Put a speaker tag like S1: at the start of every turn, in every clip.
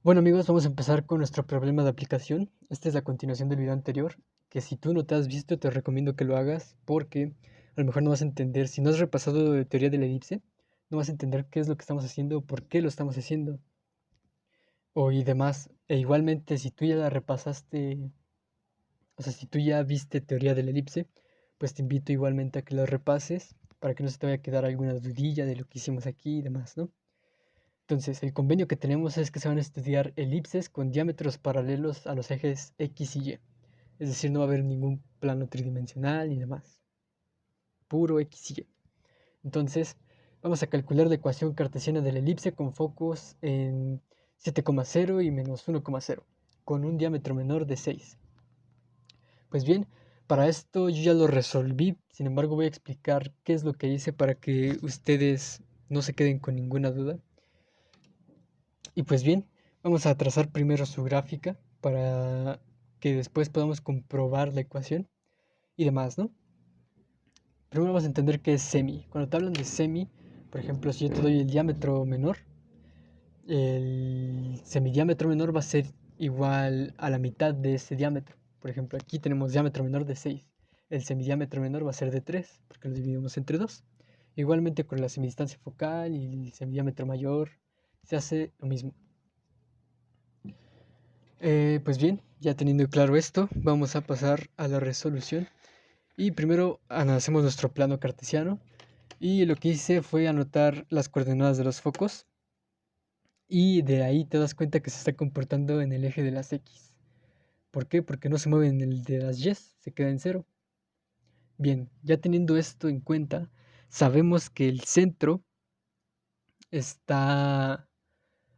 S1: Bueno amigos, vamos a empezar con nuestro problema de aplicación. Esta es la continuación del video anterior, que si tú no te has visto te recomiendo que lo hagas porque a lo mejor no vas a entender, si no has repasado de teoría de la elipse, no vas a entender qué es lo que estamos haciendo, por qué lo estamos haciendo o y demás. E igualmente si tú ya la repasaste, o sea, si tú ya viste teoría de la elipse, pues te invito igualmente a que lo repases para que no se te vaya a quedar alguna dudilla de lo que hicimos aquí y demás, ¿no? Entonces, el convenio que tenemos es que se van a estudiar elipses con diámetros paralelos a los ejes X y Y. Es decir, no va a haber ningún plano tridimensional ni demás. Puro X y Y. Entonces, vamos a calcular la ecuación cartesiana de la elipse con focos en 7,0 y menos 1,0, con un diámetro menor de 6. Pues bien, para esto yo ya lo resolví, sin embargo voy a explicar qué es lo que hice para que ustedes no se queden con ninguna duda. Y pues bien, vamos a trazar primero su gráfica para que después podamos comprobar la ecuación y demás, ¿no? Primero vamos a entender qué es semi. Cuando te hablan de semi, por ejemplo, si yo te doy el diámetro menor, el semidiámetro menor va a ser igual a la mitad de ese diámetro. Por ejemplo, aquí tenemos diámetro menor de 6. El semidiámetro menor va a ser de 3, porque lo dividimos entre 2. Igualmente con la semidistancia focal y el semidiámetro mayor se hace lo mismo. Pues bien, ya teniendo claro esto, vamos a pasar a la resolución. Y primero hacemos nuestro plano cartesiano. Y lo que hice fue anotar las coordenadas de los focos. Y de ahí te das cuenta que se está comportando en el eje de las X. ¿Por qué? Porque no se mueve en el de las Y, se queda en cero. Bien, ya teniendo esto en cuenta, sabemos que el centro está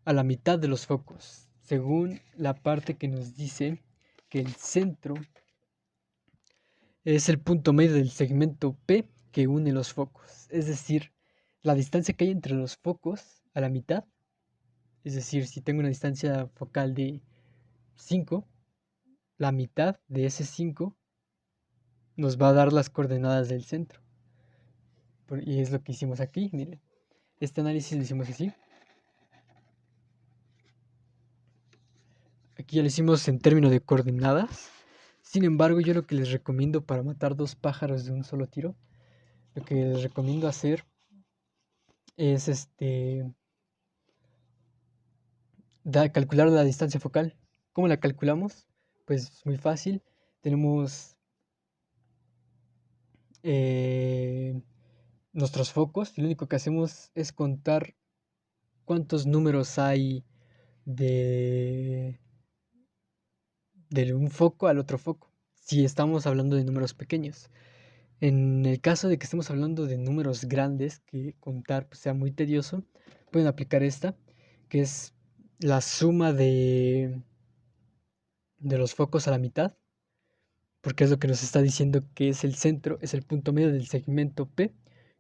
S1: a la mitad de los focos, según la parte que nos dice que el centro es el punto medio del segmento P que une los focos. Es decir, la distancia que hay entre los focos a la mitad. Es decir, si tengo una distancia focal de 5, la mitad de ese 5 nos va a dar las coordenadas del centro. Y es lo que hicimos aquí. Miren, este análisis lo hicimos así. Aquí ya lo hicimos en términos de coordenadas. Sin embargo, yo lo que les recomiendo para matar dos pájaros de un solo tiro, lo que les recomiendo hacer es calcular la distancia focal. ¿Cómo la calculamos? Pues muy fácil. Tenemos eh, nuestros focos y lo único que hacemos es contar cuántos números hay de, de un foco al otro foco, si estamos hablando de números pequeños. En el caso de que estemos hablando de números grandes, que contar pues, sea muy tedioso, pueden aplicar esta, que es la suma de los focos a la mitad, porque es lo que nos está diciendo que es el centro, es el punto medio del segmento P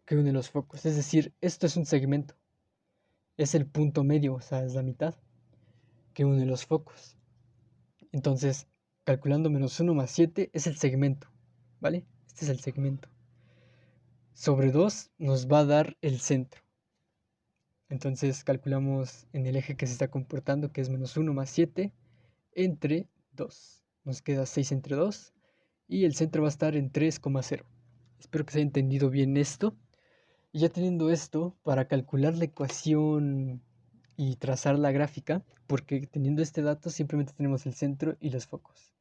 S1: que une los focos. Es decir, esto es un segmento, es el punto medio, o sea, es la mitad que une los focos. Entonces, calculando menos 1 más 7 es el segmento, ¿vale? Este es el segmento. Sobre 2 nos va a dar el centro. Entonces calculamos en el eje que se está comportando, que es menos 1 más 7, entre 2. Nos queda 6 entre 2 y el centro va a estar en 3,0. Espero que se haya entendido bien esto. Y ya teniendo esto, para calcular la ecuación y trazar la gráfica, porque teniendo este dato simplemente tenemos el centro y los focos.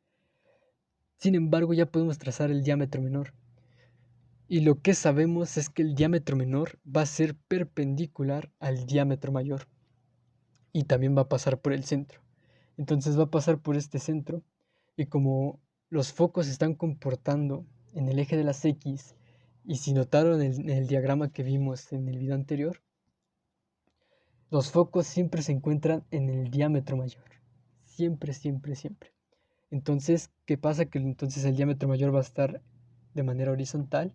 S1: Sin embargo, ya podemos trazar el diámetro menor. Y lo que sabemos es que el diámetro menor va a ser perpendicular al diámetro mayor. Y también va a pasar por el centro. Entonces va a pasar por este centro. Y como los focos se están comportando en el eje de las X, y si notaron en el diagrama que vimos en el video anterior, los focos siempre se encuentran en el diámetro mayor. Siempre, siempre, siempre. Entonces, ¿qué pasa? Que entonces el diámetro mayor va a estar de manera horizontal.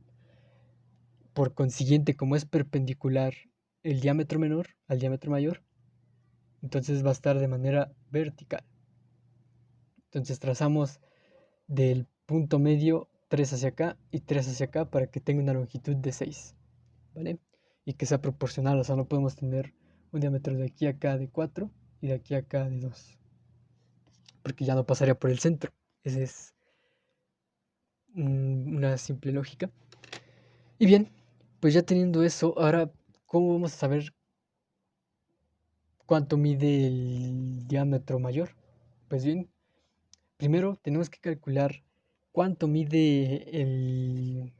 S1: Por consiguiente, como es perpendicular el diámetro menor al diámetro mayor, entonces va a estar de manera vertical. Entonces trazamos del punto medio 3 hacia acá y 3 hacia acá para que tenga una longitud de 6, ¿vale? Y que sea proporcional, o sea, no podemos tener un diámetro de aquí a acá de 4 y de aquí a acá de 2. Porque ya no pasaría por el centro. Esa es una simple lógica. Y bien, pues ya teniendo eso, ahora, ¿cómo vamos a saber cuánto mide el diámetro mayor? Pues bien, primero tenemos que calcular cuánto mide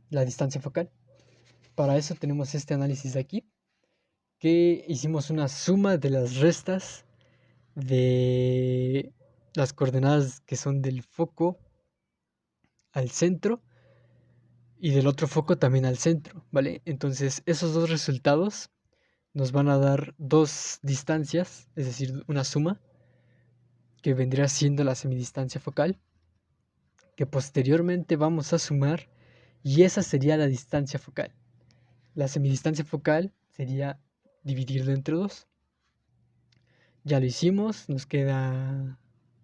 S1: la distancia focal. Para eso tenemos este análisis de aquí, que hicimos una suma de las restas de las coordenadas que son del foco al centro y del otro foco también al centro, ¿vale? Entonces esos dos resultados nos van a dar dos distancias, es decir, una suma que vendría siendo la semidistancia focal, que posteriormente vamos a sumar y esa sería la distancia focal. La semidistancia focal sería dividirlo entre 2. Ya lo hicimos, nos queda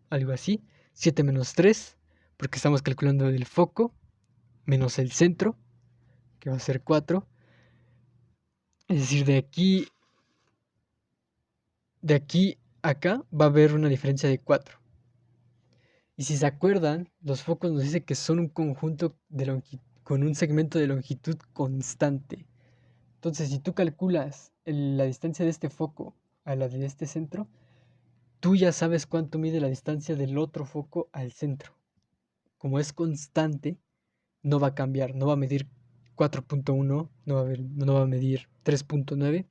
S1: algo así, 7 menos 3, porque estamos calculando el foco, menos el centro, que va a ser 4. Es decir, de aquí a acá va a haber una diferencia de 4. Y si se acuerdan, los focos nos dicen que son un conjunto con un segmento de longitud constante. Entonces, si tú calculas la distancia de este foco a la de este centro, tú ya sabes cuánto mide la distancia del otro foco al centro. Como es constante, no va a cambiar, no va a medir 4.1, no va a medir 3.9,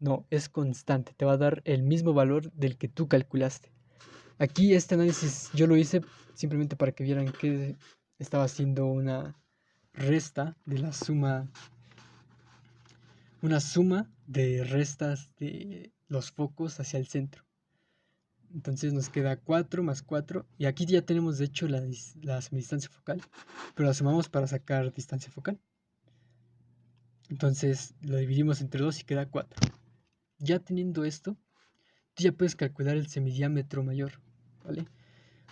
S1: no, es constante, te va a dar el mismo valor del que tú calculaste. Aquí este análisis yo lo hice simplemente para que vieran que estaba haciendo una resta de la suma, una suma de restas de los focos hacia el centro. Entonces nos queda 4 más 4 y aquí ya tenemos de hecho la semidistancia focal, pero la sumamos para sacar distancia focal. Entonces lo dividimos entre 2 y queda 4. Ya teniendo esto, tú ya puedes calcular el semidiámetro mayor, ¿vale?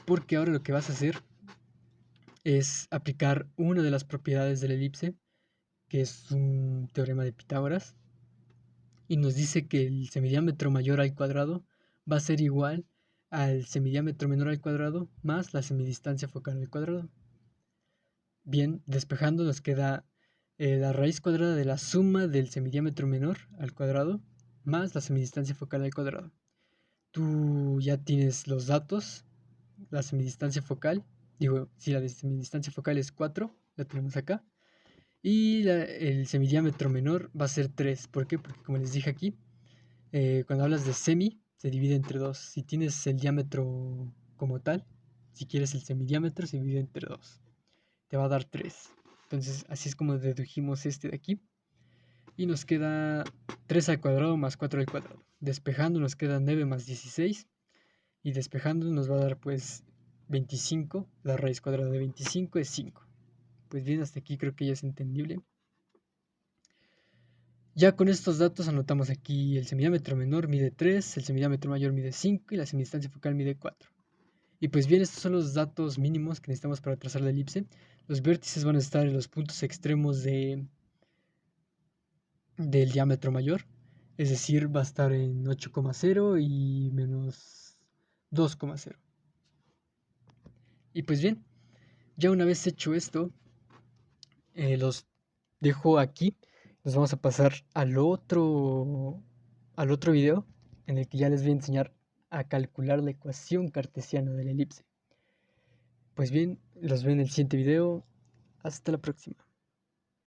S1: Porque ahora lo que vas a hacer es aplicar una de las propiedades de la elipse, que es un teorema de Pitágoras, y nos dice que el semidiámetro mayor al cuadrado va a ser igual al semidiámetro menor al cuadrado más la semidistancia focal al cuadrado. Bien, despejando nos queda la raíz cuadrada de la suma del semidiámetro menor al cuadrado más la semidistancia focal al cuadrado. Tú ya tienes los datos, la semidistancia focal, si la semidistancia focal es 4, la tenemos acá, y el semidiámetro menor va a ser 3. ¿Por qué? Porque como les dije aquí, cuando hablas de semi, se divide entre 2. Si tienes el diámetro como tal, si quieres el semidiámetro, se divide entre 2. Te va a dar 3. Entonces, así es como dedujimos este de aquí. Y nos queda 3 al cuadrado más 4 al cuadrado. Despejando nos queda 9 más 16. Y despejando nos va a dar pues 25. La raíz cuadrada de 25 es 5. Pues bien, hasta aquí creo que ya es entendible. Ya con estos datos anotamos aquí el semidiámetro menor mide 3, el semidiámetro mayor mide 5 y la semidistancia focal mide 4. Y pues bien, estos son los datos mínimos que necesitamos para trazar la elipse. Los vértices van a estar en los puntos extremos del diámetro mayor, es decir, va a estar en 8,0 y menos 2,0. Y pues bien, ya una vez hecho esto, los dejo aquí. Nos vamos a pasar al otro video en el que ya les voy a enseñar a calcular la ecuación cartesiana de la elipse. Pues bien, los veo en el siguiente video. Hasta la próxima.